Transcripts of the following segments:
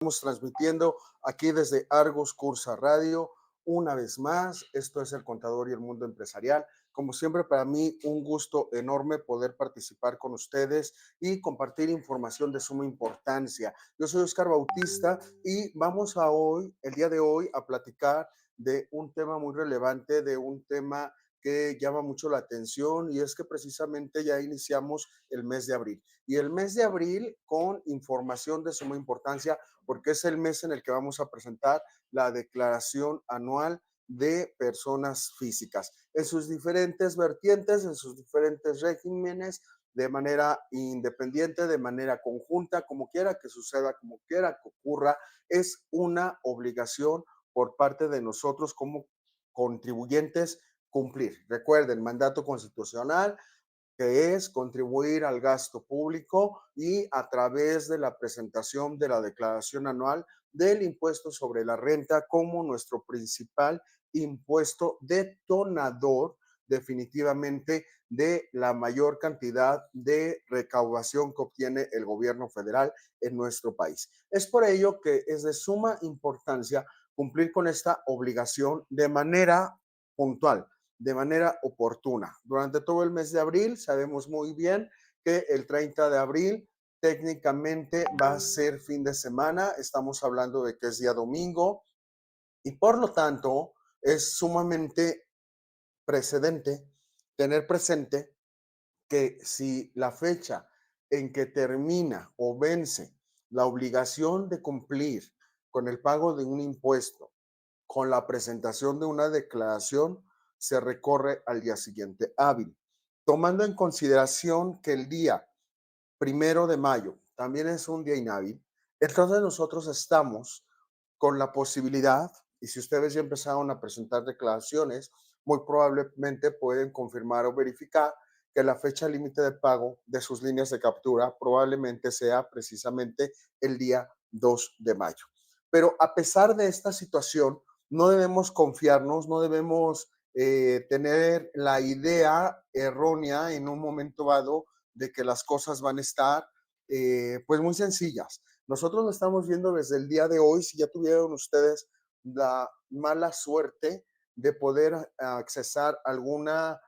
Estamos transmitiendo aquí desde Argos Cursa Radio. Una vez más, esto es El Contador y el Mundo Empresarial. Como siempre, para mí un gusto enorme poder participar con ustedes y compartir información de suma importancia. Yo soy Oscar Bautista y vamos el día de hoy, a platicar de un tema muy relevante, de un tema que llama mucho la atención, y es que precisamente ya iniciamos el mes de abril. Y el mes de abril con información de suma importancia, porque es el mes en el que vamos a presentar la declaración anual de personas físicas en sus diferentes vertientes, en sus diferentes regímenes, de manera independiente, de manera conjunta, como quiera que suceda, como quiera que ocurra. Es una obligación por parte de nosotros como contribuyentes cumplir. Recuerden, mandato constitucional, que es contribuir al gasto público y a través de la presentación de la declaración anual del impuesto sobre la renta como nuestro principal impuesto detonador, definitivamente, de la mayor cantidad de recaudación que obtiene el gobierno federal en nuestro país. Es por ello que es de suma importancia cumplir con esta obligación de manera puntual, de manera oportuna. Durante todo el mes de abril sabemos muy bien que el 30 de abril técnicamente va a ser fin de semana. Estamos hablando de que es día domingo, y por lo tanto es sumamente precedente tener presente que si la fecha en que termina o vence la obligación de cumplir con el pago de un impuesto, con la presentación de una declaración, se recorre al día siguiente hábil, tomando en consideración que el día 1 de mayo también es un día inhábil. Entonces nosotros estamos con la posibilidad, y si ustedes ya empezaron a presentar declaraciones, muy probablemente pueden confirmar o verificar que la fecha límite de pago de sus líneas de captura probablemente sea precisamente el día 2 de mayo. Pero a pesar de esta situación, no debemos confiarnos, no debemos tener la idea errónea en un momento dado de que las cosas van a estar pues muy sencillas. Nosotros lo estamos viendo desde el día de hoy. Si ya tuvieron ustedes la mala suerte de poder accesar alguna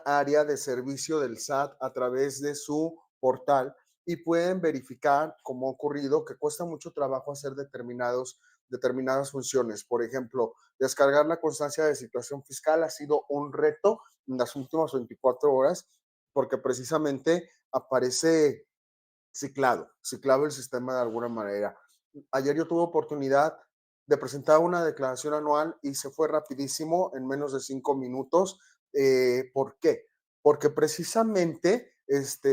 área de servicio del SAT a través de su portal, y pueden verificar, como ha ocurrido, que cuesta mucho trabajo hacer determinadas funciones. Por ejemplo, descargar la constancia de situación fiscal ha sido un reto en las últimas 24 horas, porque precisamente aparece ciclado el sistema de alguna manera. Ayer yo tuve oportunidad de presentar una declaración anual y se fue rapidísimo, en menos de 5 minutos. ¿Por qué? Porque precisamente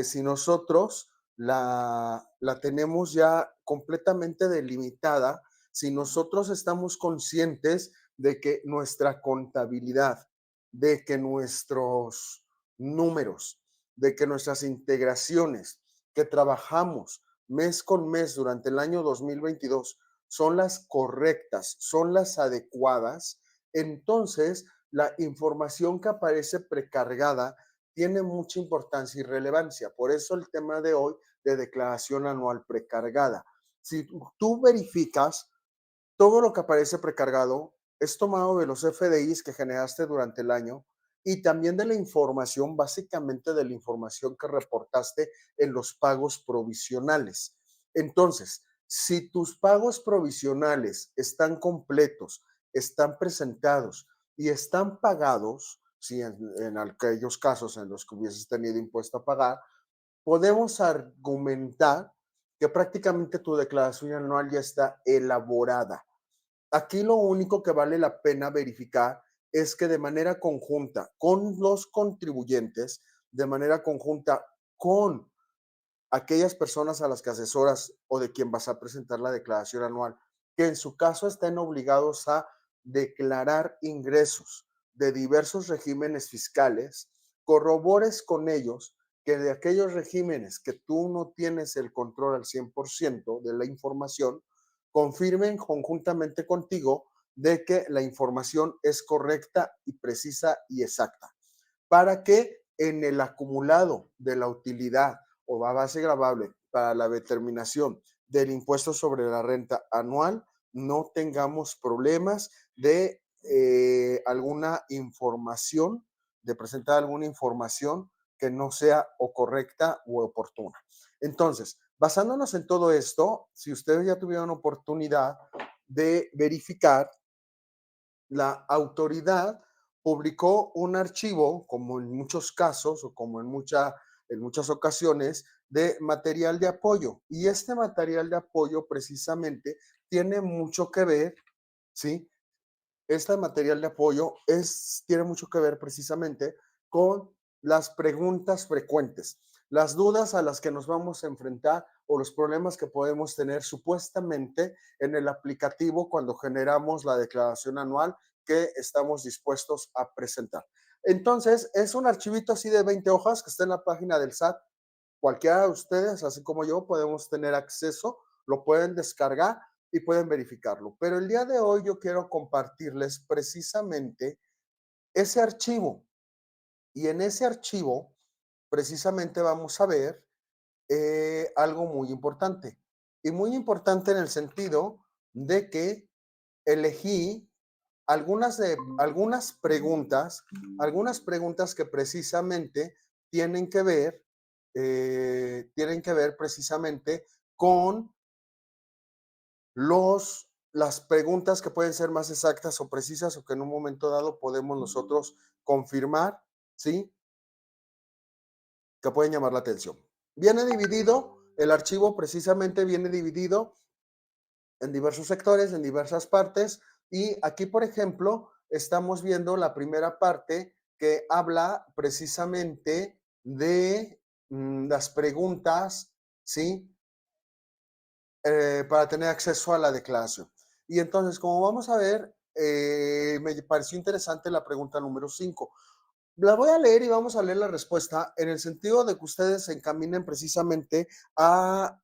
si nosotros la tenemos ya completamente delimitada, si nosotros estamos conscientes de que nuestra contabilidad, de que nuestros números, de que nuestras integraciones que trabajamos mes con mes durante el año 2022 son las correctas, son las adecuadas, entonces la información que aparece precargada tiene mucha importancia y relevancia. Por eso el tema de hoy de declaración anual precargada. Si tú verificas, todo lo que aparece precargado es tomado de los FDIs que generaste durante el año, y también de la información, básicamente de la información que reportaste en los pagos provisionales. Entonces, si tus pagos provisionales están completos, están presentados y están pagados, si en aquellos casos en los que hubieses tenido impuesto a pagar, podemos argumentar que prácticamente tu declaración anual ya está elaborada. Aquí lo único que vale la pena verificar es que de manera conjunta con los contribuyentes, de manera conjunta con aquellas personas a las que asesoras o de quien vas a presentar la declaración anual, que en su caso estén obligados a declarar ingresos de diversos regímenes fiscales, corrobores con ellos que de aquellos regímenes que tú no tienes el control al 100% de la información, confirmen conjuntamente contigo de que la información es correcta y precisa y exacta, para que en el acumulado de la utilidad o a base gravable para la determinación del impuesto sobre la renta anual no tengamos problemas de alguna información, de presentar alguna información que no sea o correcta o oportuna. Entonces, basándonos en todo esto, si ustedes ya tuvieron oportunidad de verificar, la autoridad publicó un archivo, como en muchos casos o como en muchas ocasiones, de material de apoyo. Y este material de apoyo precisamente tiene mucho que ver, ¿sí? Este material de apoyo tiene mucho que ver precisamente con las preguntas frecuentes, las dudas a las que nos vamos a enfrentar o los problemas que podemos tener supuestamente en el aplicativo cuando generamos la declaración anual que estamos dispuestos a presentar. Entonces, es un archivito así de 20 hojas que está en la página del SAT. Cualquiera de ustedes, así como yo, podemos tener acceso, lo pueden descargar y pueden verificarlo. Pero el día de hoy yo quiero compartirles precisamente ese archivo. Y en ese archivo, precisamente vamos a ver algo muy importante. Y muy importante en el sentido de que elegí algunas preguntas que precisamente tienen que ver, tienen que ver precisamente con las preguntas que pueden ser más exactas o precisas o que en un momento dado podemos nosotros confirmar, ¿sí? Que pueden llamar la atención. Viene dividido, el archivo precisamente viene dividido en diversos sectores, en diversas partes, y aquí, por ejemplo, estamos viendo la primera parte que habla precisamente de las preguntas, ¿sí? Para tener acceso a la declaración. Y entonces, como vamos a ver, me pareció interesante la pregunta número 5. La voy a leer y vamos a leer la respuesta en el sentido de que ustedes se encaminen precisamente a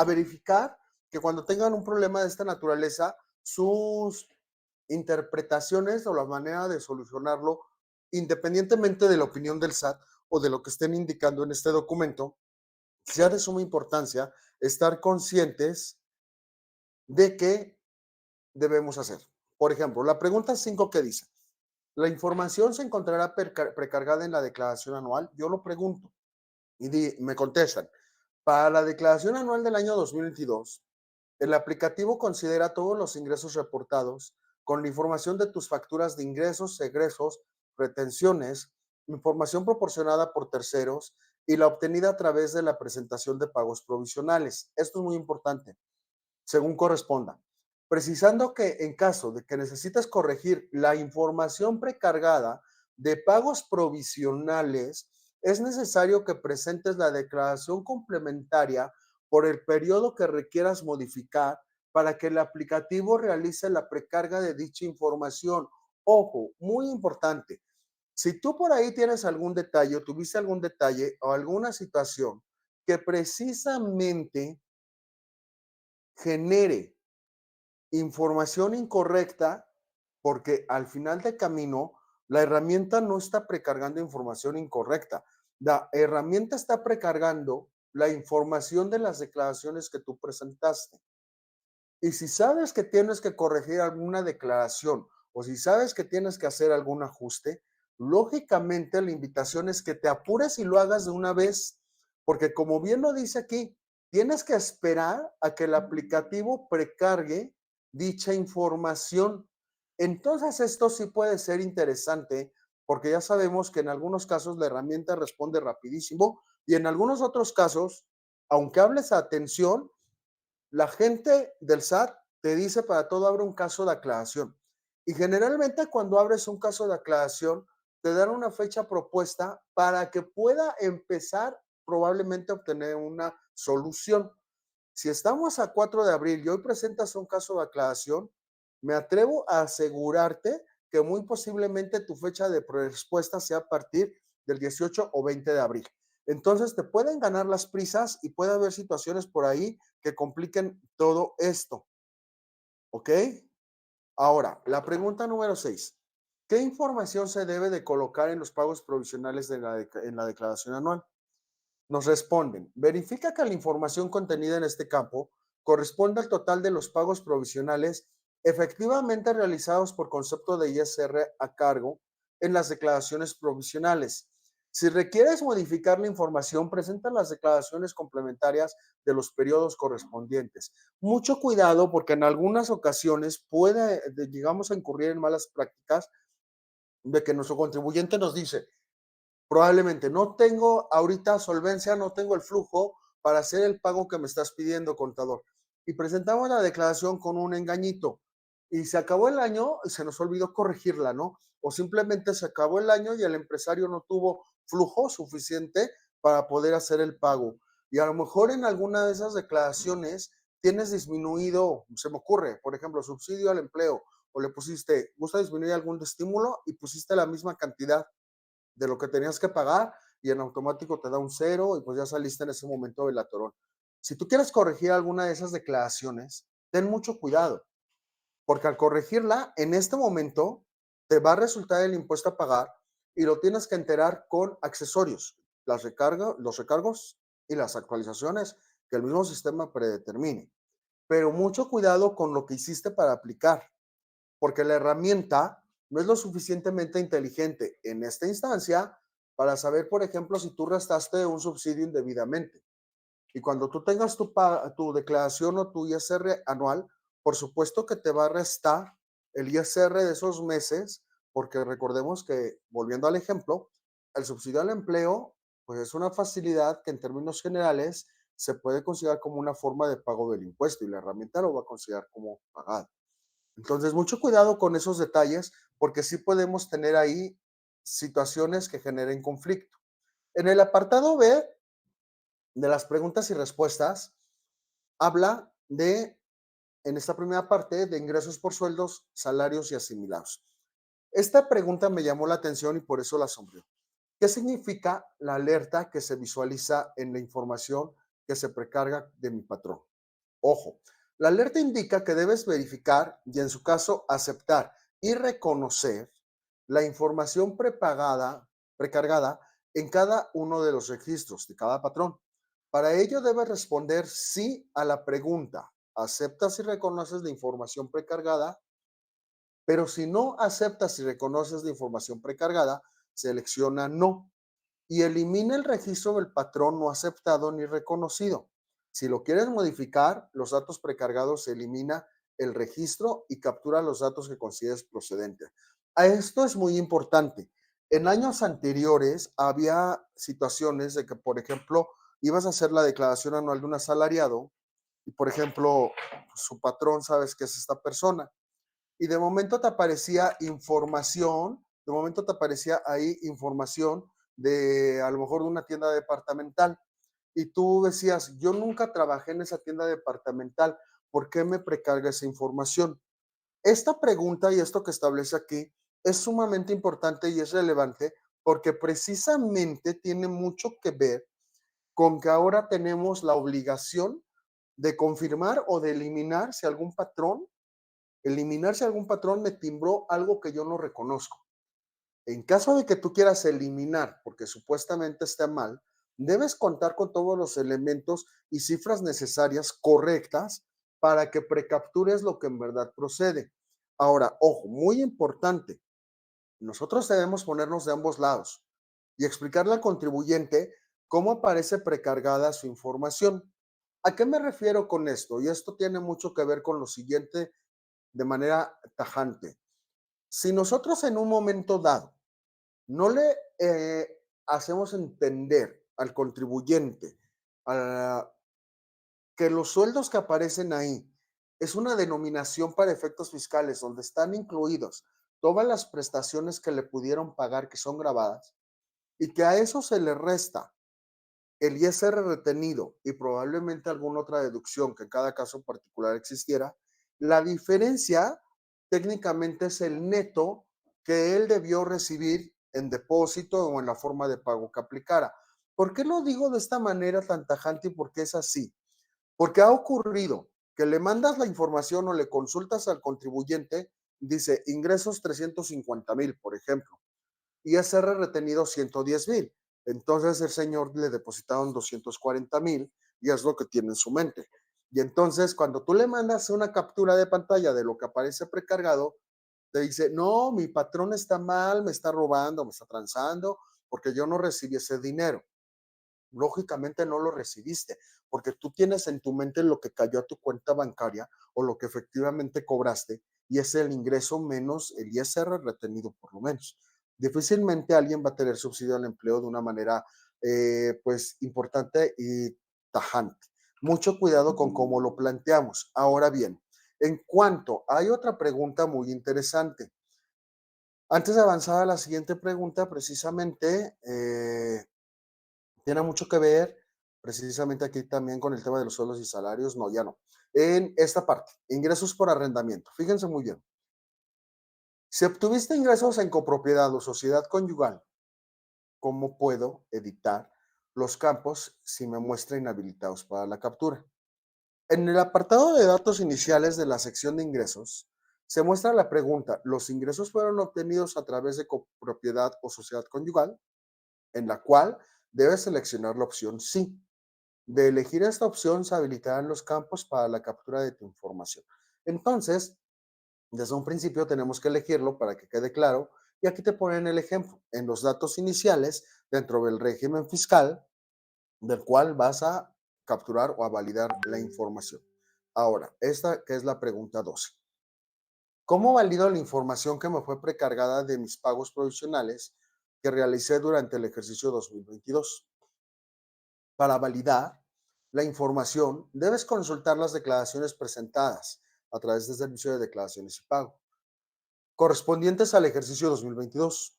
verificar que cuando tengan un problema de esta naturaleza, sus interpretaciones o la manera de solucionarlo, independientemente de la opinión del SAT o de lo que estén indicando en este documento, sea de suma importancia estar conscientes de qué debemos hacer. Por ejemplo, la pregunta 5 que dice, ¿la información se encontrará precargada en la declaración anual? Yo lo pregunto y me contestan, para la declaración anual del año 2022, el aplicativo considera todos los ingresos reportados con la información de tus facturas de ingresos, egresos, retenciones, información proporcionada por terceros y la obtenida a través de la presentación de pagos provisionales. Esto es muy importante, según corresponda. Precisando que en caso de que necesites corregir la información precargada de pagos provisionales, es necesario que presentes la declaración complementaria por el periodo que requieras modificar para que el aplicativo realice la precarga de dicha información. Ojo, muy importante. Si tú por ahí tienes algún detalle o tuviste algún detalle o alguna situación que precisamente genere información incorrecta, porque al final de camino la herramienta no está precargando información incorrecta. La herramienta está precargando la información de las declaraciones que tú presentaste. Y si sabes que tienes que corregir alguna declaración o si sabes que tienes que hacer algún ajuste, lógicamente la invitación es que te apures y lo hagas de una vez, porque como bien lo dice aquí, tienes que esperar a que el aplicativo precargue dicha información. Entonces esto sí puede ser interesante porque ya sabemos que en algunos casos la herramienta responde rapidísimo y en algunos otros casos, aunque hables a atención, la gente del SAT te dice para todo abre un caso de aclaración. Y generalmente cuando abres un caso de aclaración, te dan una fecha propuesta para que pueda empezar probablemente a obtener una solución. Si estamos a 4 de abril y hoy presentas un caso de aclaración, me atrevo a asegurarte que muy posiblemente tu fecha de respuesta sea a partir del 18 o 20 de abril. Entonces te pueden ganar las prisas y puede haber situaciones por ahí que compliquen todo esto. ¿Ok? Ahora, la pregunta número 6. ¿Qué información se debe de colocar en los pagos provisionales en la declaración anual? Nos responden, verifica que la información contenida en este campo corresponde al total de los pagos provisionales efectivamente realizados por concepto de ISR a cargo en las declaraciones provisionales. Si requieres modificar la información, presenta las declaraciones complementarias de los periodos correspondientes. Mucho cuidado porque en algunas ocasiones puede, llegamos a incurrir en malas prácticas de que nuestro contribuyente nos dice, probablemente no tengo ahorita solvencia, no tengo el flujo para hacer el pago que me estás pidiendo, contador. Y presentamos la declaración con un engañito. Y se acabó el año y se nos olvidó corregirla, ¿no? O simplemente se acabó el año y el empresario no tuvo flujo suficiente para poder hacer el pago. Y a lo mejor en alguna de esas declaraciones tienes disminuido, se me ocurre, por ejemplo, subsidio al empleo, o le pusiste, gusta disminuir algún estímulo y pusiste la misma cantidad de lo que tenías que pagar y en automático te da un cero y pues ya saliste en ese momento del atorón. Si tú quieres corregir alguna de esas declaraciones, ten mucho cuidado, porque al corregirla, en este momento te va a resultar el impuesto a pagar y lo tienes que enterar con accesorios, los recargos y las actualizaciones que el mismo sistema predetermine. Pero mucho cuidado con lo que hiciste para aplicar, porque la herramienta no es lo suficientemente inteligente en esta instancia para saber, por ejemplo, si tú restaste un subsidio indebidamente. Y cuando tú tengas tu declaración o tu ISR anual, por supuesto que te va a restar el ISR de esos meses, porque recordemos que, volviendo al ejemplo, el subsidio al empleo, pues es una facilidad que en términos generales se puede considerar como una forma de pago del impuesto y la herramienta lo va a considerar como pagado. Entonces, mucho cuidado con esos detalles, porque sí podemos tener ahí situaciones que generen conflicto. En el apartado B de las preguntas y respuestas, habla de, en esta primera parte, de ingresos por sueldos, salarios y asimilados. Esta pregunta me llamó la atención y por eso la asombró. ¿Qué significa la alerta que se visualiza en la información que se precarga de mi patrón? Ojo, la alerta indica que debes verificar y en su caso aceptar y reconocer la información precargada en cada uno de los registros de cada patrón. Para ello debes responder sí a la pregunta. ¿Aceptas y reconoces la información precargada? Pero si no aceptas y reconoces la información precargada, selecciona no y elimina el registro del patrón no aceptado ni reconocido. Si lo quieres modificar, los datos precargados se elimina el registro y captura los datos que consideres procedentes. A esto es muy importante. En años anteriores había situaciones de que, por ejemplo, ibas a hacer la declaración anual de un asalariado y, por ejemplo, su patrón sabes que es esta persona y de momento te aparecía información, de momento te aparecía ahí información de a lo mejor de una tienda departamental y tú decías, yo nunca trabajé en esa tienda departamental, ¿por qué me precarga esa información? Esta pregunta y esto que establece aquí es sumamente importante y es relevante porque precisamente tiene mucho que ver con que ahora tenemos la obligación de confirmar o de eliminar si algún patrón eliminarse algún patrón me timbró algo que yo no reconozco. En caso de que tú quieras eliminar, porque supuestamente está mal, debes contar con todos los elementos y cifras necesarias correctas para que precaptures lo que en verdad procede. Ahora, ojo, muy importante, nosotros debemos ponernos de ambos lados y explicarle al contribuyente cómo aparece precargada su información. ¿A qué me refiero con esto? Y esto tiene mucho que ver con lo siguiente de manera tajante. Si nosotros en un momento dado no le hacemos entender al contribuyente a que los sueldos que aparecen ahí es una denominación para efectos fiscales donde están incluidos todas las prestaciones que le pudieron pagar que son grabadas y que a eso se le resta el ISR retenido y probablemente alguna otra deducción que en cada caso particular existiera, la diferencia técnicamente es el neto que él debió recibir en depósito o en la forma de pago que aplicara. ¿Por qué lo digo de esta manera tan tajante y por qué es así? Porque ha ocurrido que le mandas la información o le consultas al contribuyente, dice ingresos 350,000, por ejemplo, ISR retenido 110,000. Entonces el señor le depositaron 240,000 y es lo que tiene en su mente. Y entonces, cuando tú le mandas una captura de pantalla de lo que aparece precargado, te dice, no, mi patrón está mal, me está robando, me está transando, porque yo no recibí ese dinero. Lógicamente no lo recibiste, porque tú tienes en tu mente lo que cayó a tu cuenta bancaria o lo que efectivamente cobraste, y es el ingreso menos el ISR retenido por lo menos. Difícilmente alguien va a tener subsidio al empleo de una manera pues importante y tajante. Mucho cuidado con cómo lo planteamos. Ahora bien, en cuanto, hay otra pregunta muy interesante. Antes de avanzar a la siguiente pregunta, precisamente, tiene mucho que ver, precisamente aquí también con el tema de los sueldos y salarios, no, ya no. En esta parte, ingresos por arrendamiento. Fíjense muy bien. Si obtuviste ingresos en copropiedad o sociedad conyugal, ¿cómo puedo editar los campos si me muestra inhabilitados para la captura? En el apartado de datos iniciales de la sección de ingresos, se muestra la pregunta, ¿los ingresos fueron obtenidos a través de copropiedad o sociedad conyugal? En la cual debes seleccionar la opción sí. De elegir esta opción se habilitarán los campos para la captura de tu información. Entonces, desde un principio tenemos que elegirlo para que quede claro. Y aquí te ponen el ejemplo. En los datos iniciales, dentro del régimen fiscal, del cual vas a capturar o a validar la información. Ahora, esta que es la pregunta 12. ¿Cómo valido la información que me fue precargada de mis pagos provisionales que realicé durante el ejercicio 2022? Para validar la información, debes consultar las declaraciones presentadas a través del servicio de declaraciones y pago, correspondientes al ejercicio 2022,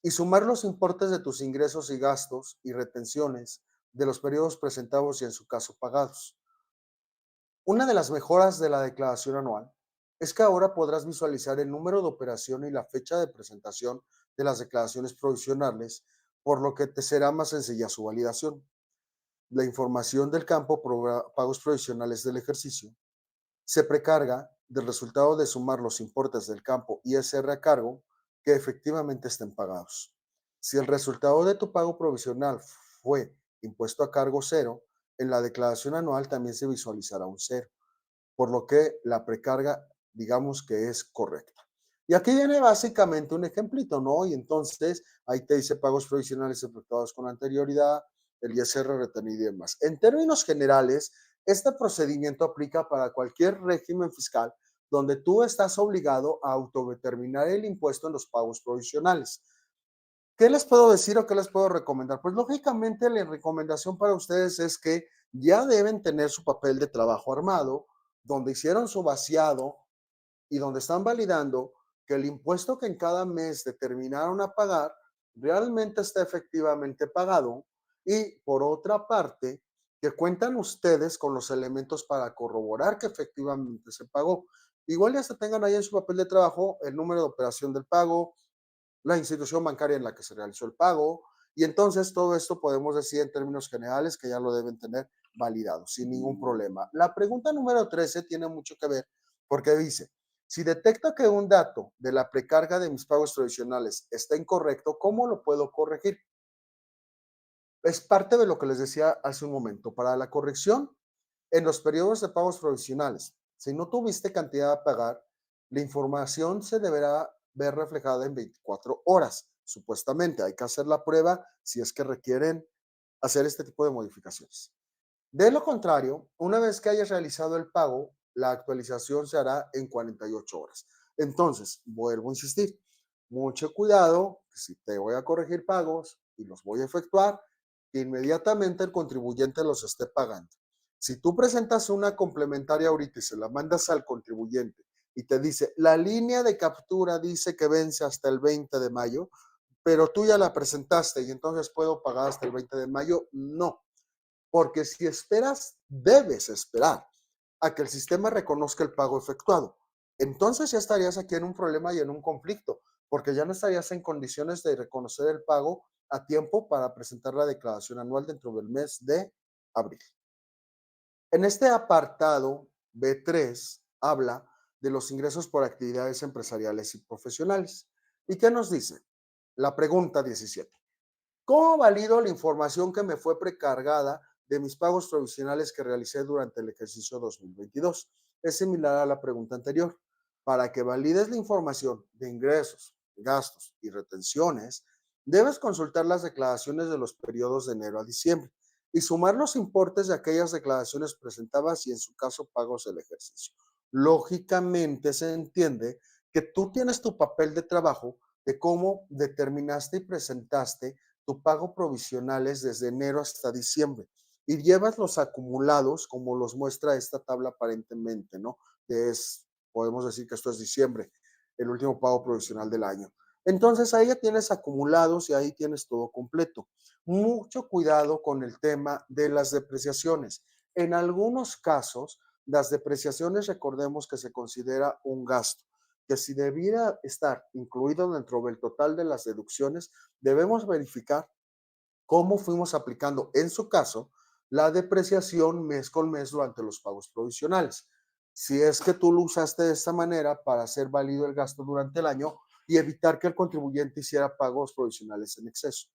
y sumar los importes de tus ingresos y gastos y retenciones de los periodos presentados y en su caso pagados. Una de las mejoras de la declaración anual es que ahora podrás visualizar el número de operación y la fecha de presentación de las declaraciones provisionales, por lo que te será más sencilla su validación. La información del campo pagos provisionales del ejercicio se precarga del resultado de sumar los importes del campo ISR a cargo que efectivamente estén pagados. Si el resultado de tu pago provisional fue impuesto a cargo cero, en la declaración anual también se visualizará un cero, por lo que la precarga, digamos que es correcta. Y aquí viene básicamente un ejemplito, ¿no? Y entonces ahí te dice pagos provisionales efectuados con anterioridad, el ISR retenido y demás. En términos generales, este procedimiento aplica para cualquier régimen fiscal donde tú estás obligado a autodeterminar el impuesto en los pagos provisionales. ¿Qué les puedo decir o qué les puedo recomendar? Pues lógicamente la recomendación para ustedes es que ya deben tener su papel de trabajo armado, donde hicieron su vaciado y donde están validando que el impuesto que en cada mes determinaron a pagar realmente está efectivamente pagado, y por otra parte, que cuentan ustedes con los elementos para corroborar que efectivamente se pagó. Igual ya se tengan ahí en su papel de trabajo el número de operación del pago, la institución bancaria en la que se realizó el pago, y entonces todo esto podemos decir en términos generales que ya lo deben tener validado sin ningún problema. La pregunta número 13 tiene mucho que ver porque dice, si detecto que un dato de la precarga de mis pagos tradicionales está incorrecto, ¿cómo lo puedo corregir? Es parte de lo que les decía hace un momento. Para la corrección, en los periodos de pagos provisionales, si no tuviste cantidad a pagar, la información se deberá ver reflejada en 24 horas. Supuestamente hay que hacer la prueba si es que requieren hacer este tipo de modificaciones. De lo contrario, una vez que hayas realizado el pago, la actualización se hará en 48 horas. Entonces, vuelvo a insistir, mucho cuidado, si te voy a corregir pagos y los voy a efectuar, que inmediatamente el contribuyente los esté pagando. Si tú presentas una complementaria ahorita y se la mandas al contribuyente y te dice, la línea de captura dice que vence hasta el 20 de mayo, pero tú ya la presentaste y entonces puedo pagar hasta el 20 de mayo, no, porque si esperas, debes esperar a que el sistema reconozca el pago efectuado. Entonces ya estarías aquí en un problema y en un conflicto, porque ya no estarías en condiciones de reconocer el pago a tiempo para presentar la declaración anual dentro del mes de abril. En este apartado B3 habla de los ingresos por actividades empresariales y profesionales. ¿Y qué nos dice? La pregunta 17. ¿Cómo valido la información que me fue precargada de mis pagos provisionales que realicé durante el ejercicio 2022. Es similar a la pregunta anterior. Para que valides la información de ingresos, gastos y retenciones, debes consultar las declaraciones de los periodos de enero a diciembre y sumar los importes de aquellas declaraciones presentadas y en su caso pagos del ejercicio. Lógicamente se entiende que tú tienes tu papel de trabajo de cómo determinaste y presentaste tu pago provisionales desde enero hasta diciembre y llevas los acumulados como los muestra esta tabla aparentemente, ¿no? Que es, podemos decir que esto es diciembre, el último pago provisional del año. Entonces ahí ya tienes acumulados y ahí tienes todo completo. Mucho cuidado con el tema de las depreciaciones. En algunos casos, las depreciaciones, recordemos que se considera un gasto, que si debiera estar incluido dentro del total de las deducciones, debemos verificar cómo fuimos aplicando, en su caso, la depreciación mes con mes durante los pagos provisionales. Si es que tú lo usaste de esta manera para hacer válido el gasto durante el año y evitar que el contribuyente hiciera pagos provisionales en exceso.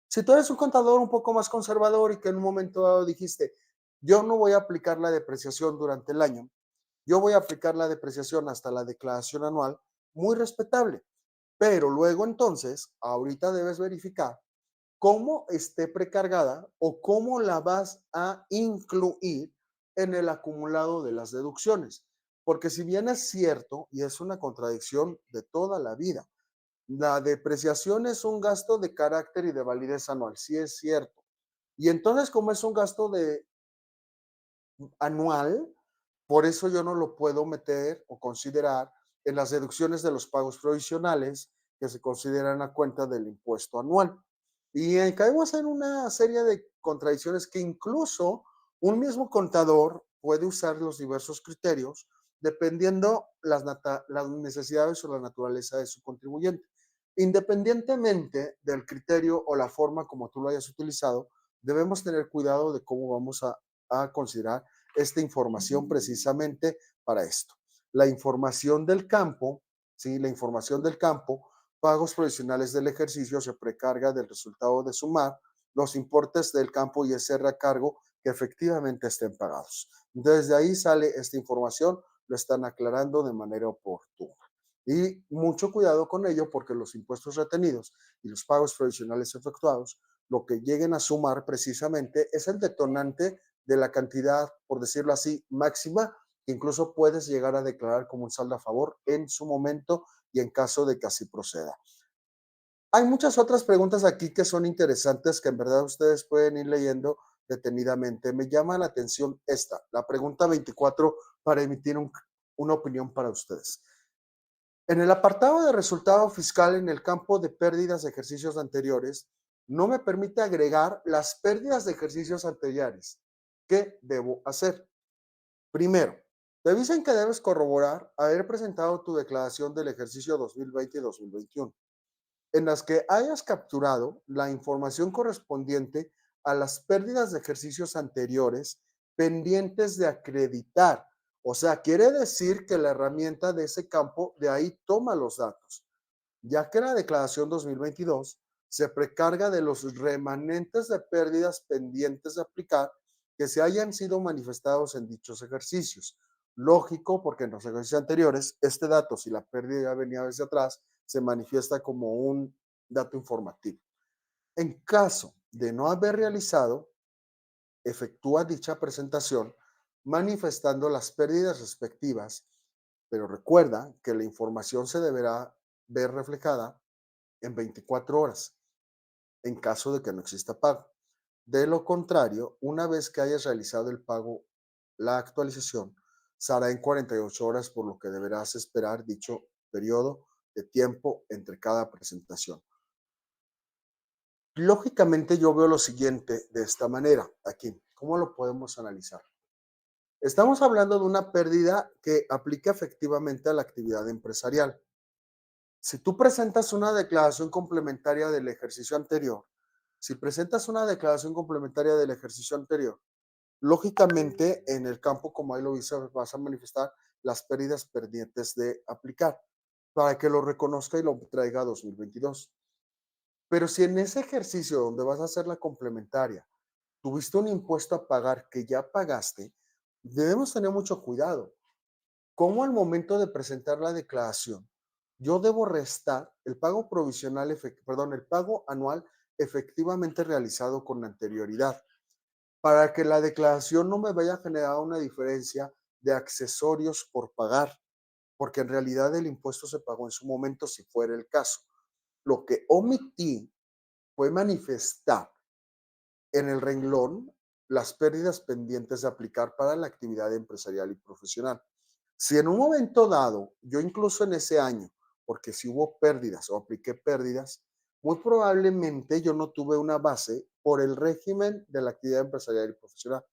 Si tú eres un contador un poco más conservador y que en un momento dado dijiste, yo no voy a aplicar la depreciación durante el año, yo voy a aplicar la depreciación hasta la declaración anual, muy respetable. Pero luego entonces, ahorita debes verificar cómo esté precargada o cómo la vas a incluir en el acumulado de las deducciones. Porque si bien es cierto, y es una contradicción de toda la vida, la depreciación es un gasto de carácter y de validez anual, sí es cierto. Y entonces, como es un gasto de anual, por eso yo no lo puedo meter o considerar en las deducciones de los pagos provisionales que se consideran a cuenta del impuesto anual. Y caemos en una serie de contradicciones que incluso un mismo contador puede usar los diversos criterios dependiendo las necesidades o la naturaleza de su contribuyente. Independientemente del criterio o la forma como tú lo hayas utilizado, debemos tener cuidado de cómo vamos a considerar esta información precisamente para esto. La información del campo, ¿sí? La información del campo, pagos provisionales del ejercicio se precarga del resultado de sumar los importes del campo y ISR a cargo que efectivamente estén pagados. Desde ahí sale esta información, lo están aclarando de manera oportuna. Y mucho cuidado con ello porque los impuestos retenidos y los pagos provisionales efectuados, lo que lleguen a sumar precisamente es el detonante de la cantidad, por decirlo así, máxima, que incluso puedes llegar a declarar como un saldo a favor en su momento y en caso de que así proceda. Hay muchas otras preguntas aquí que son interesantes que en verdad ustedes pueden ir leyendo detenidamente. Me llama la atención esta, la pregunta 24 para emitir una opinión para ustedes. En el apartado de resultado fiscal en el campo de pérdidas de ejercicios anteriores, no me permite agregar las pérdidas de ejercicios anteriores. ¿Qué debo hacer? Primero, te dicen que debes corroborar haber presentado tu declaración del ejercicio 2020 y 2021, en las que hayas capturado la información correspondiente a las pérdidas de ejercicios anteriores pendientes de acreditar. O sea, quiere decir que la herramienta de ese campo de ahí toma los datos, ya que la declaración 2022 se precarga de los remanentes de pérdidas pendientes de aplicar que se hayan sido manifestados en dichos ejercicios. Lógico, porque en los ejercicios anteriores, este dato, si la pérdida ya venía desde atrás, se manifiesta como un dato informativo. En caso de no haber realizado, efectúa dicha presentación manifestando las pérdidas respectivas, pero recuerda que la información se deberá ver reflejada en 24 horas en caso de que no exista pago. De lo contrario, una vez que hayas realizado el pago, la actualización se hará en 48 horas, por lo que deberás esperar dicho periodo de tiempo entre cada presentación. Lógicamente yo veo lo siguiente de esta manera aquí. ¿Cómo lo podemos analizar? Estamos hablando de una pérdida que aplica efectivamente a la actividad empresarial. Si tú presentas una declaración complementaria del ejercicio anterior, si presentas una declaración complementaria del ejercicio anterior, lógicamente en el campo, como ahí lo dice, vas a manifestar las pérdidas pendientes de aplicar para que lo reconozca y lo traiga a 2022. Pero si en ese ejercicio donde vas a hacer la complementaria tuviste un impuesto a pagar que ya pagaste, debemos tener mucho cuidado. ¿Cómo al momento de presentar la declaración, yo debo restar el pago provisional, perdón, el pago anual efectivamente realizado con anterioridad, para que la declaración no me vaya a generar una diferencia de accesorios por pagar, porque en realidad el impuesto se pagó en su momento si fuera el caso. Lo que omití fue manifestar en el renglón las pérdidas pendientes de aplicar para la actividad empresarial y profesional. Si en un momento dado, yo incluso en ese año, porque si hubo pérdidas o apliqué pérdidas, muy probablemente yo no tuve una base por el régimen de la actividad empresarial y profesional,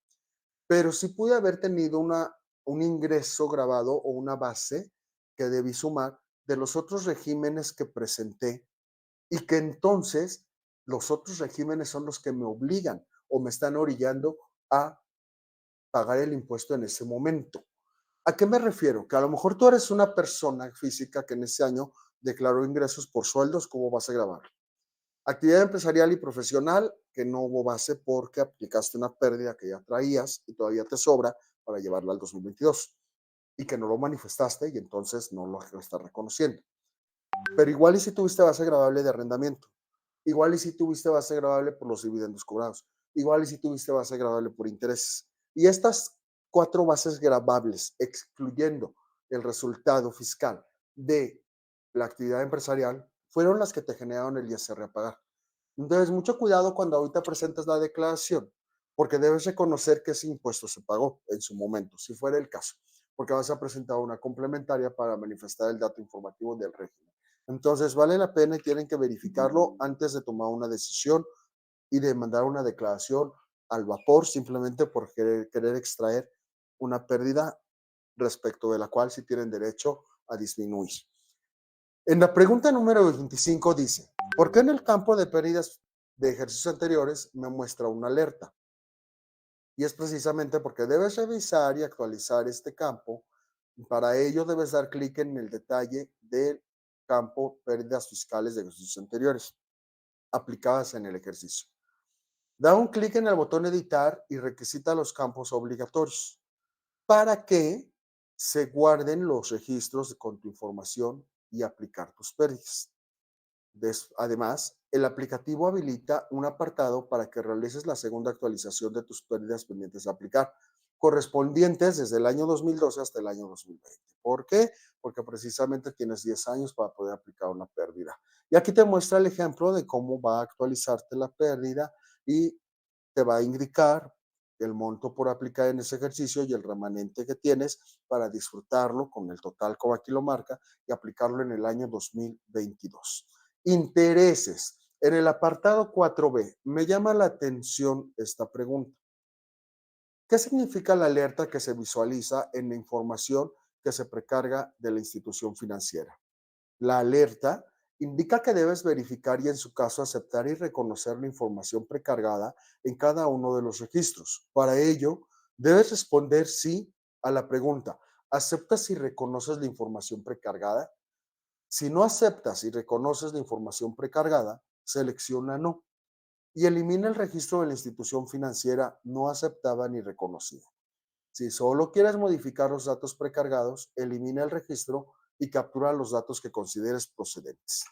pero sí pude haber tenido un ingreso grabado o una base que debí sumar de los otros regímenes que presenté y que entonces los otros regímenes son los que me obligan o me están orillando a pagar el impuesto en ese momento. ¿A qué me refiero? Que a lo mejor tú eres una persona física que en ese año declaró ingresos por sueldos, ¿cómo vas a grabar? Actividad empresarial y profesional, que no hubo base porque aplicaste una pérdida que ya traías y todavía te sobra para llevarla al 2022 y que no lo manifestaste y entonces no lo estás reconociendo. Pero igual y si tuviste base gravable de arrendamiento, igual y si tuviste base gravable por los dividendos cobrados, igual y si tuviste base gravable por intereses. Y estas cuatro bases gravables, excluyendo el resultado fiscal de la actividad empresarial, fueron las que te generaron el ISR a pagar. Entonces, mucho cuidado cuando ahorita presentas la declaración, porque debes reconocer que ese impuesto se pagó en su momento, si fuera el caso, porque vas a presentar una complementaria para manifestar el dato informativo del régimen. Entonces, vale la pena y tienen que verificarlo antes de tomar una decisión y de mandar una declaración al vapor simplemente por querer extraer una pérdida respecto de la cual sí tienen derecho a disminuir. En la pregunta número 25 dice, ¿por qué en el campo de pérdidas de ejercicios anteriores me muestra una alerta? Y es precisamente porque debes revisar y actualizar este campo. Para ello debes dar clic en el detalle del campo pérdidas fiscales de ejercicios anteriores aplicadas en el ejercicio. Da un clic en el botón editar y requisita los campos obligatorios para que se guarden los registros con tu información y aplicar tus pérdidas. Además, el aplicativo habilita un apartado para que realices la segunda actualización de tus pérdidas pendientes a aplicar, correspondientes desde el año 2012 hasta el año 2020. ¿Por qué? Porque precisamente tienes 10 años para poder aplicar una pérdida. Y aquí te muestra el ejemplo de cómo va a actualizarte la pérdida y te va a indicar el monto por aplicar en ese ejercicio y el remanente que tienes para disfrutarlo con el total como aquí lo marca y aplicarlo en el año 2022. Intereses. En el apartado 4B, me llama la atención esta pregunta. ¿Qué significa la alerta que se visualiza en la información que se precarga de la institución financiera? La alerta indica que debes verificar y en su caso aceptar y reconocer la información precargada en cada uno de los registros. Para ello, debes responder sí a la pregunta, ¿aceptas y reconoces la información precargada? Si no aceptas y reconoces la información precargada, selecciona no y elimina el registro de la institución financiera no aceptada ni reconocida. Si solo quieres modificar los datos precargados, elimina el registro y captura los datos que consideres procedentes.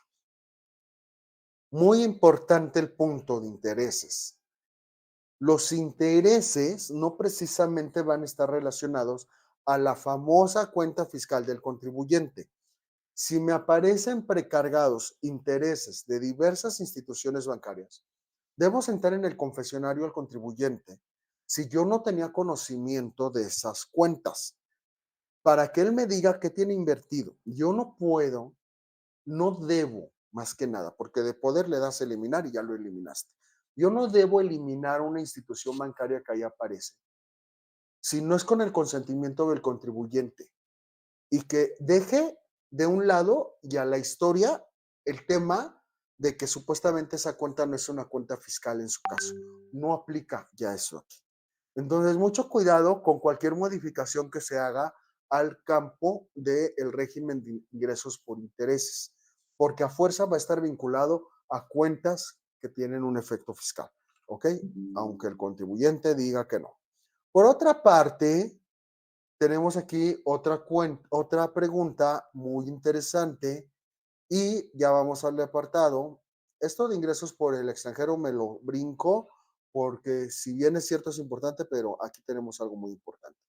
Muy importante el punto de intereses. Los intereses no precisamente van a estar relacionados a la famosa cuenta fiscal del contribuyente. Si me aparecen precargados intereses de diversas instituciones bancarias, debo sentar en el confesionario al contribuyente si yo no tenía conocimiento de esas cuentas, para que él me diga qué tiene invertido. Yo no puedo, no debo, más que nada, porque de poder le das a eliminar y ya lo eliminaste. Yo no debo eliminar una institución bancaria que ahí aparece, si no es con el consentimiento del contribuyente y que deje de un lado y a la historia el tema de que supuestamente esa cuenta no es una cuenta fiscal en su caso. No aplica ya eso aquí. Entonces, mucho cuidado con cualquier modificación que se haga al campo del régimen de ingresos por intereses, porque a fuerza va a estar vinculado a cuentas que tienen un efecto fiscal. ¿ok? Aunque el contribuyente diga que no. Por otra parte, tenemos aquí otra pregunta muy interesante y ya vamos al apartado. Esto de ingresos por el extranjero me lo brinco porque si bien es cierto es importante, pero aquí tenemos algo muy importante.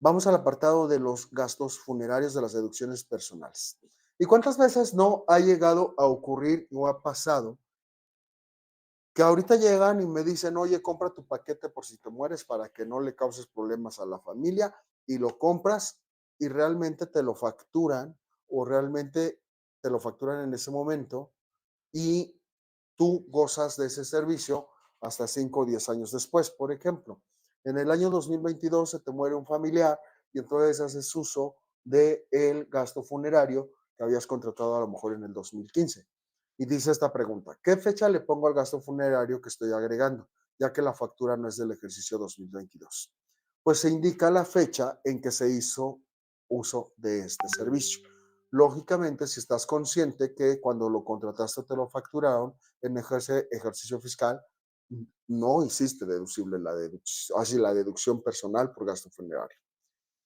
Vamos al apartado de los gastos funerarios de las deducciones personales. ¿Y cuántas veces no ha llegado a ocurrir o ha pasado que ahorita llegan y me dicen, oye, compra tu paquete por si te mueres para que no le causes problemas a la familia y lo compras y realmente te lo facturan o realmente te lo facturan en ese momento y tú gozas de ese servicio hasta 5 o 10 años después? Por ejemplo, en el año 2022 se te muere un familiar y entonces haces uso del gasto funerario que habías contratado a lo mejor en el 2015. Y dice esta pregunta, ¿qué fecha le pongo al gasto funerario que estoy agregando? Ya que la factura no es del ejercicio 2022. Pues se indica la fecha en que se hizo uso de este servicio. Lógicamente, si estás consciente que cuando lo contrataste te lo facturaron en ejercicio fiscal, no hiciste deducible la deducción personal por gasto funerario.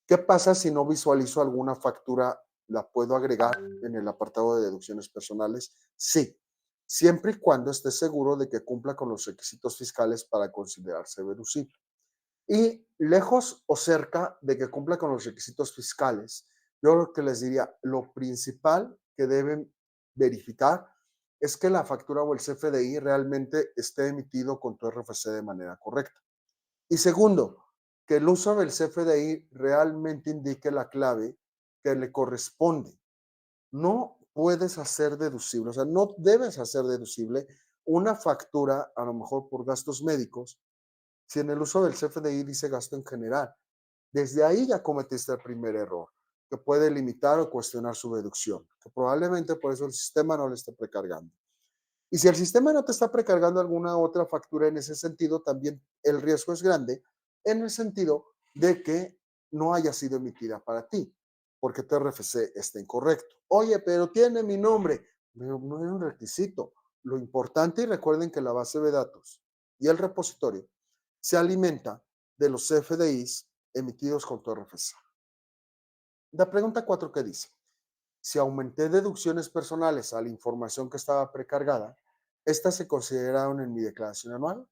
¿Qué pasa si no visualizo alguna factura? ¿La puedo agregar en el apartado de deducciones personales? Sí, siempre y cuando esté seguro de que cumpla con los requisitos fiscales para considerarse deducible. Y lejos o cerca de que cumpla con los requisitos fiscales, yo lo que les diría, lo principal que deben verificar es que la factura o el CFDI realmente esté emitido con tu RFC de manera correcta. Y segundo, que el uso del CFDI realmente indique la clave que le corresponde. No puedes hacer deducible, o sea, no debes hacer deducible una factura, a lo mejor por gastos médicos, si en el uso del CFDI dice gasto en general. Desde ahí ya cometiste el primer error, que puede limitar o cuestionar su deducción, que probablemente por eso el sistema no le esté precargando. Y si el sistema no te está precargando alguna otra factura en ese sentido, también el riesgo es grande en el sentido de que no haya sido emitida para ti, porque tu RFC está incorrecto. Oye, pero tiene mi nombre. No, no es un requisito. Lo importante, y recuerden que la base de datos y el repositorio se alimenta de los CFDIs emitidos con tu RFC. La pregunta 4 que dice, si aumenté deducciones personales a la información que estaba precargada, ¿estas se consideraron en mi declaración anual?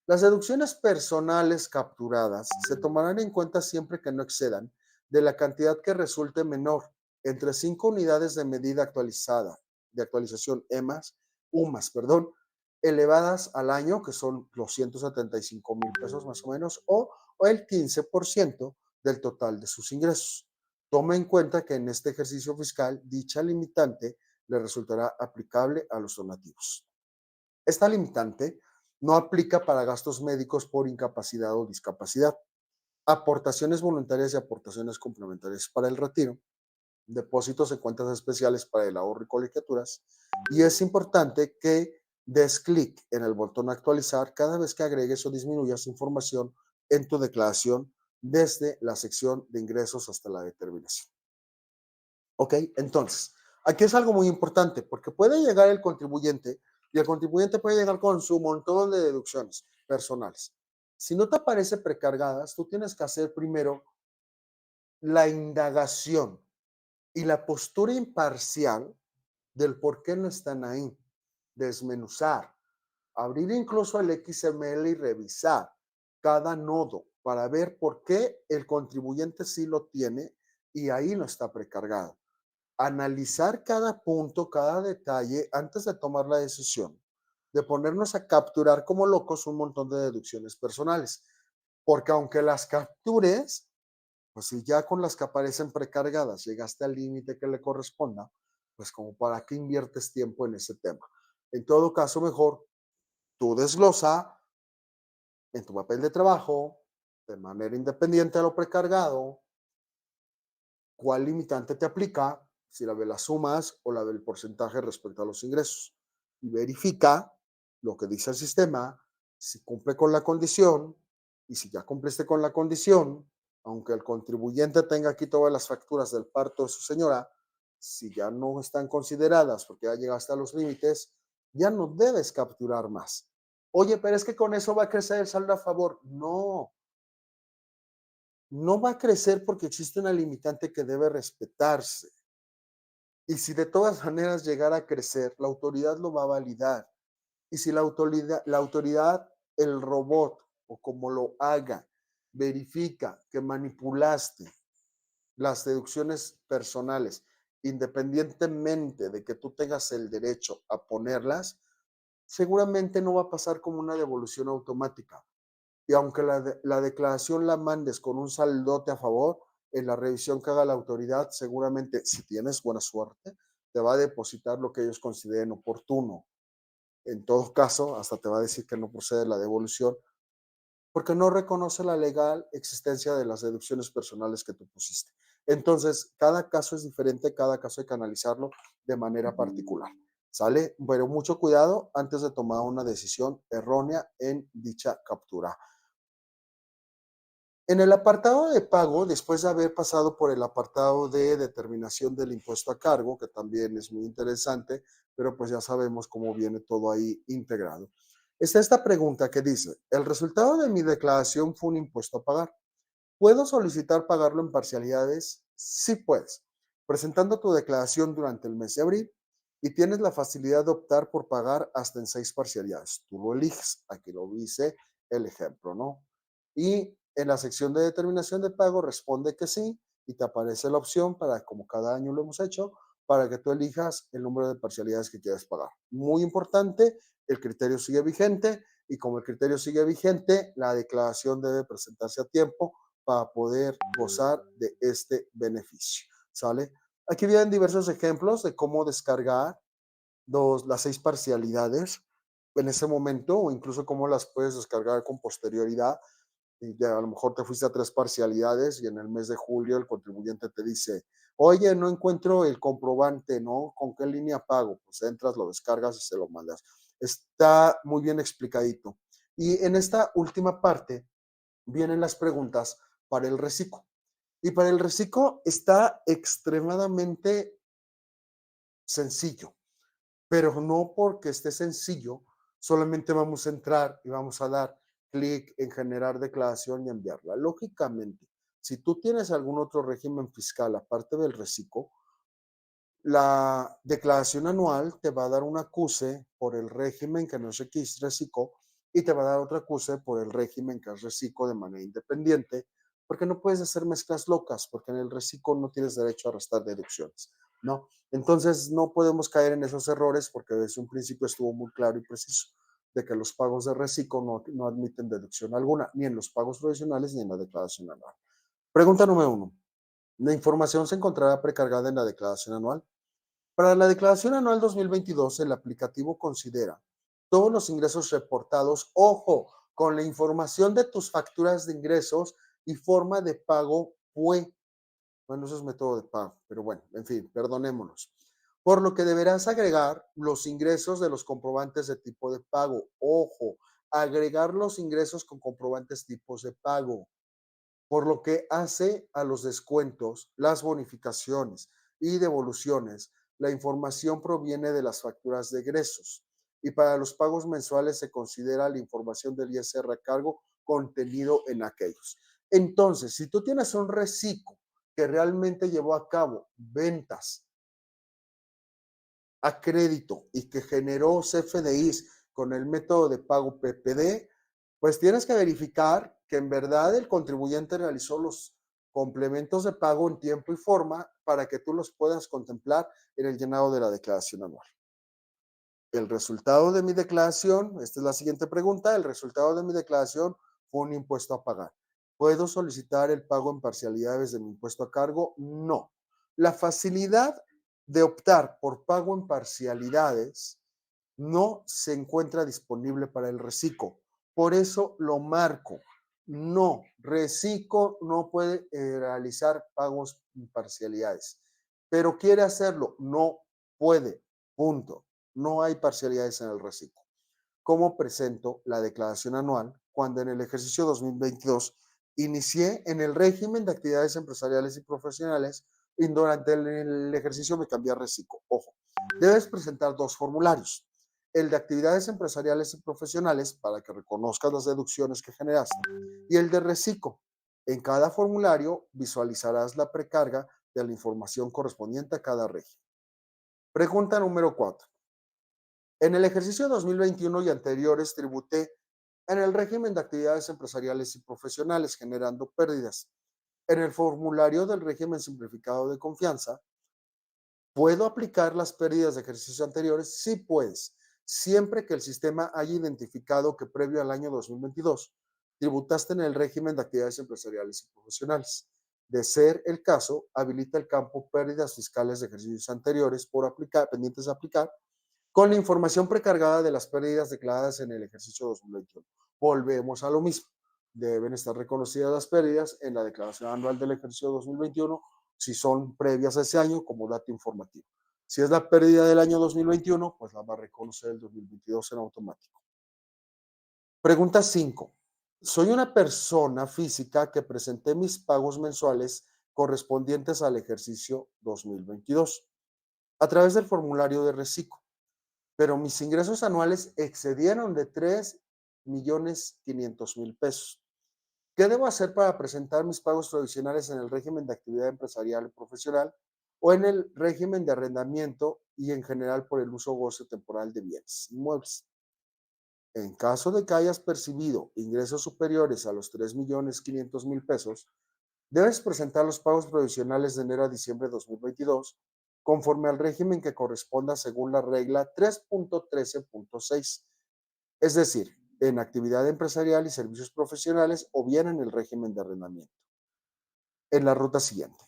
Las deducciones personales capturadas se tomarán en cuenta siempre que no excedan de la cantidad que resulte menor entre 5 unidades de medida actualizada, de actualización UMAS, elevadas al año, que son los 175,000 pesos más o menos, o el 15% del total de sus ingresos. Toma en cuenta que en este ejercicio fiscal dicha limitante le resultará aplicable a los donativos. Esta limitante no aplica para gastos médicos por incapacidad o discapacidad, aportaciones voluntarias y aportaciones complementarias para el retiro, depósitos en cuentas especiales para el ahorro y colegiaturas. Y es importante que des clic en el botón actualizar cada vez que agregues o disminuyas información en tu declaración desde la sección de ingresos hasta la determinación. ¿Ok? Entonces, aquí es algo muy importante porque puede llegar el contribuyente y el contribuyente puede llegar con su montón de deducciones personales. Si no te aparece precargadas, tú tienes que hacer primero la indagación y la postura imparcial del por qué no están ahí. Desmenuzar, abrir incluso el XML y revisar cada nodo para ver por qué el contribuyente sí lo tiene y ahí no está precargado. Analizar cada punto, cada detalle antes de tomar la decisión, de ponernos a capturar como locos un montón de deducciones personales. Porque aunque las captures, pues si ya con las que aparecen precargadas llegaste al límite que le corresponda, pues como para qué inviertes tiempo en ese tema. En todo caso, mejor tú desglosa en tu papel de trabajo, de manera independiente a lo precargado, cuál limitante te aplica, si la de las sumas o la del porcentaje respecto a los ingresos. Y verifica lo que dice el sistema, si cumple con la condición, y si ya cumpliste con la condición, aunque el contribuyente tenga aquí todas las facturas del parto de su señora, si ya no están consideradas porque ya llegaste a los límites, ya no debes capturar más. Oye, pero es que con eso va a crecer el saldo a favor. No, no va a crecer porque existe una limitante que debe respetarse. Y si de todas maneras llegara a crecer, la autoridad lo va a validar. Y si la autoridad, el robot o como lo haga, verifica que manipulaste las deducciones personales, independientemente de que tú tengas el derecho a ponerlas, seguramente no va a pasar como una devolución automática. Y aunque la declaración la mandes con un saldote a favor, en la revisión que haga la autoridad, seguramente, si tienes buena suerte, te va a depositar lo que ellos consideren oportuno. En todo caso, hasta te va a decir que no procede la devolución, porque no reconoce la legal existencia de las deducciones personales que tú pusiste. Entonces, cada caso es diferente, cada caso hay que analizarlo de manera particular. ¿Sale? Pero mucho cuidado antes de tomar una decisión errónea en dicha captura. En el apartado de pago, después de haber pasado por el apartado de determinación del impuesto a cargo, que también es muy interesante, pero pues ya sabemos cómo viene todo ahí integrado. Está esta pregunta que dice, ¿el resultado de mi declaración fue un impuesto a pagar? ¿Puedo solicitar pagarlo en parcialidades? Sí puedes, presentando tu declaración durante el mes de abril y tienes la facilidad de optar por pagar hasta en 6 parcialidades. Tú lo eliges, aquí lo dice el ejemplo, ¿no? Y en la sección de determinación de pago responde que sí y te aparece la opción para, como cada año lo hemos hecho, para que tú elijas el número de parcialidades que quieres pagar. Muy importante, el criterio sigue vigente y como el criterio sigue vigente, la declaración debe presentarse a tiempo para poder gozar de este beneficio. ¿Sale? Aquí vienen diversos ejemplos de cómo descargar las 6 parcialidades en ese momento o incluso cómo las puedes descargar con posterioridad. Y ya a lo mejor te fuiste a 3 parcialidades y en el mes de julio el contribuyente te dice, oye, no encuentro el comprobante, ¿no? ¿Con qué línea pago? Pues entras, lo descargas y se lo mandas. Está muy bien explicadito. Y en esta última parte vienen las preguntas para el reciclo. Y para el reciclo está extremadamente sencillo, pero no porque esté sencillo, solamente vamos a entrar y vamos a dar clic en generar declaración y enviarla. Lógicamente, si tú tienes algún otro régimen fiscal aparte del reciclo, la declaración anual te va a dar un acuse por el régimen que no es reciclo y te va a dar otro acuse por el régimen que es reciclo de manera independiente, porque no puedes hacer mezclas locas, porque en el reciclo no tienes derecho a restar deducciones, ¿no? Entonces no podemos caer en esos errores porque desde un principio estuvo muy claro y preciso de que los pagos de reciclo no admiten deducción alguna, ni en los pagos provisionales ni en la declaración anual. Pregunta número 1. ¿La información se encontrará precargada en la declaración anual? Para la declaración anual 2022, el aplicativo considera todos los ingresos reportados, ojo, con la información de tus facturas de ingresos y forma de pago PUE. Bueno, eso es método de pago, pero bueno, en fin, perdonémonos. Por lo que deberás agregar los ingresos de los comprobantes de tipo de pago. Ojo, agregar los ingresos con comprobantes tipos de pago por lo que hace a los descuentos, las bonificaciones y devoluciones. La información proviene de las facturas de egresos y para los pagos mensuales se considera la información del ISR a cargo contenido en aquellos. Entonces, si tú tienes un reciclo que realmente llevó a cabo ventas a crédito y que generó CFDIs con el método de pago PPD, pues tienes que verificar que en verdad el contribuyente realizó los complementos de pago en tiempo y forma para que tú los puedas contemplar en el llenado de la declaración anual. El resultado de mi declaración, esta es la siguiente pregunta, el resultado de mi declaración fue un impuesto a pagar. ¿Puedo solicitar el pago en parcialidades de mi impuesto a cargo? No. La facilidad de optar por pago en parcialidades no se encuentra disponible para el reciclo. Por eso lo marco. No, reciclo no puede realizar pagos en parcialidades, pero quiere hacerlo, no puede, punto. No hay parcialidades en el reciclo. ¿Cómo presento la declaración anual cuando en el ejercicio 2022 inicié en el régimen de actividades empresariales y profesionales y durante el ejercicio me cambié a reciclo? Ojo, debes presentar dos formularios. el de actividades empresariales y profesionales para que reconozcas las deducciones que generaste y el de reciclo. En cada formulario visualizarás la precarga de la información correspondiente a cada régimen. Pregunta número 4. En el ejercicio 2021 y anteriores tributé en el régimen de actividades empresariales y profesionales generando pérdidas. En el formulario del régimen simplificado de confianza, ¿puedo aplicar las pérdidas de ejercicios anteriores? Sí puedes, siempre que el sistema haya identificado que previo al año 2022 tributaste en el régimen de actividades empresariales y profesionales. De ser el caso, habilita el campo pérdidas fiscales de ejercicios anteriores por aplicar, pendientes de aplicar, con la información precargada de las pérdidas declaradas en el ejercicio 2021. Volvemos a lo mismo. Deben estar reconocidas las pérdidas en la declaración anual del ejercicio 2021 si son previas a ese año como dato informativo. Si es la pérdida del año 2021, pues la va a reconocer el 2022 en automático. Pregunta 5. Soy una persona física que presenté mis pagos mensuales correspondientes al ejercicio 2022 a través del formulario de reciclo, pero mis ingresos anuales excedieron de 3.500.000 pesos. ¿Qué debo hacer para presentar mis pagos provisionales en el régimen de actividad empresarial y profesional o en el régimen de arrendamiento y en general por el uso o goce temporal de bienes inmuebles? En caso de que hayas percibido ingresos superiores a los 3.500.000 pesos, debes presentar los pagos provisionales de enero a diciembre de 2022 conforme al régimen que corresponda según la regla 3.13.6, es decir, en actividad empresarial y servicios profesionales o bien en el régimen de arrendamiento. En la ruta siguiente: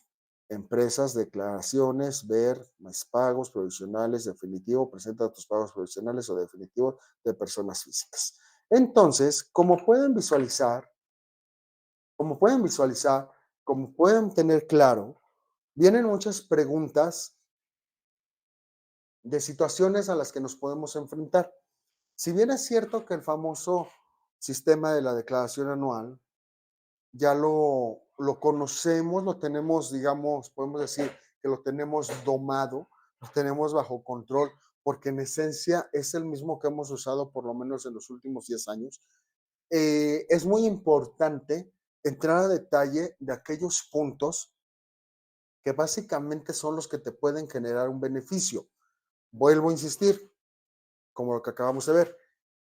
empresas, declaraciones, ver, más pagos provisionales, definitivo, presenta tus pagos provisionales o definitivos de personas físicas. Entonces, como pueden visualizar, como pueden tener claro, vienen muchas preguntas de situaciones a las que nos podemos enfrentar. Si bien es cierto que el famoso sistema de la declaración anual ya lo conocemos, lo tenemos, digamos, podemos decir que lo tenemos domado, lo tenemos bajo control, porque en esencia es el mismo que hemos usado por lo menos en los últimos 10 años. Es muy importante entrar a detalle de aquellos puntos que básicamente son los que te pueden generar un beneficio. Vuelvo a insistir, como lo que acabamos de ver,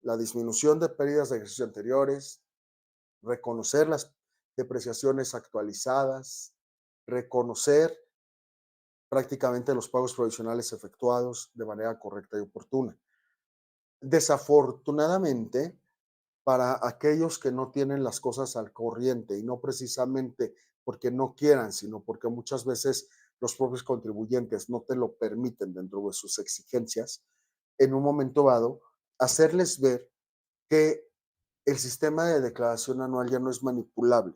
la disminución de pérdidas de ejercicios anteriores, reconocer las depreciaciones actualizadas, reconocer prácticamente los pagos provisionales efectuados de manera correcta y oportuna. Desafortunadamente, para aquellos que no tienen las cosas al corriente y no precisamente porque no quieran, sino porque muchas veces los propios contribuyentes no te lo permiten dentro de sus exigencias, en un momento dado, hacerles ver que el sistema de declaración anual ya no es manipulable,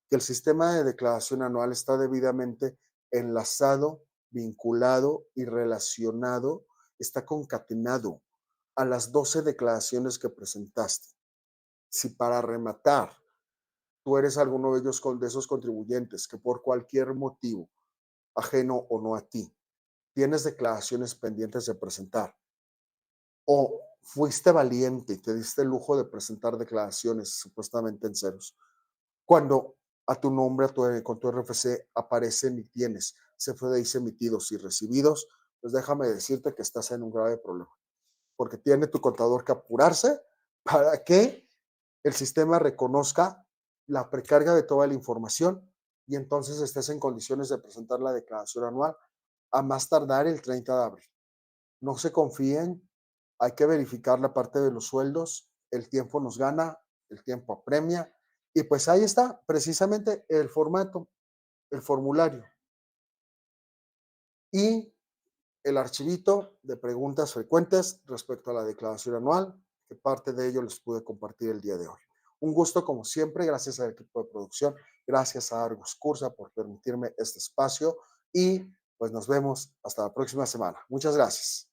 que el sistema de declaración anual está debidamente enlazado, vinculado y relacionado, está concatenado a las 12 declaraciones que presentaste. Si para rematar tú eres alguno de ellos de esos contribuyentes que por cualquier motivo, ajeno o no a ti, tienes declaraciones pendientes de presentar o fuiste valiente y te diste el lujo de presentar declaraciones supuestamente en ceros, cuando a tu nombre, con tu RFC aparecen y tienes CFDIs emitidos y recibidos, pues déjame decirte que estás en un grave problema, porque tiene tu contador que apurarse para que el sistema reconozca la precarga de toda la información y entonces estés en condiciones de presentar la declaración anual a más tardar el 30 de abril. No se confíen, hay que verificar la parte de los sueldos, el tiempo nos gana, el tiempo apremia, y pues ahí está precisamente el formato, el formulario y el archivito de preguntas frecuentes respecto a la declaración anual, que parte de ello les pude compartir el día de hoy. Un gusto como siempre, gracias al equipo de producción, gracias a Argos Cursa por permitirme este espacio y pues nos vemos hasta la próxima semana. Muchas gracias.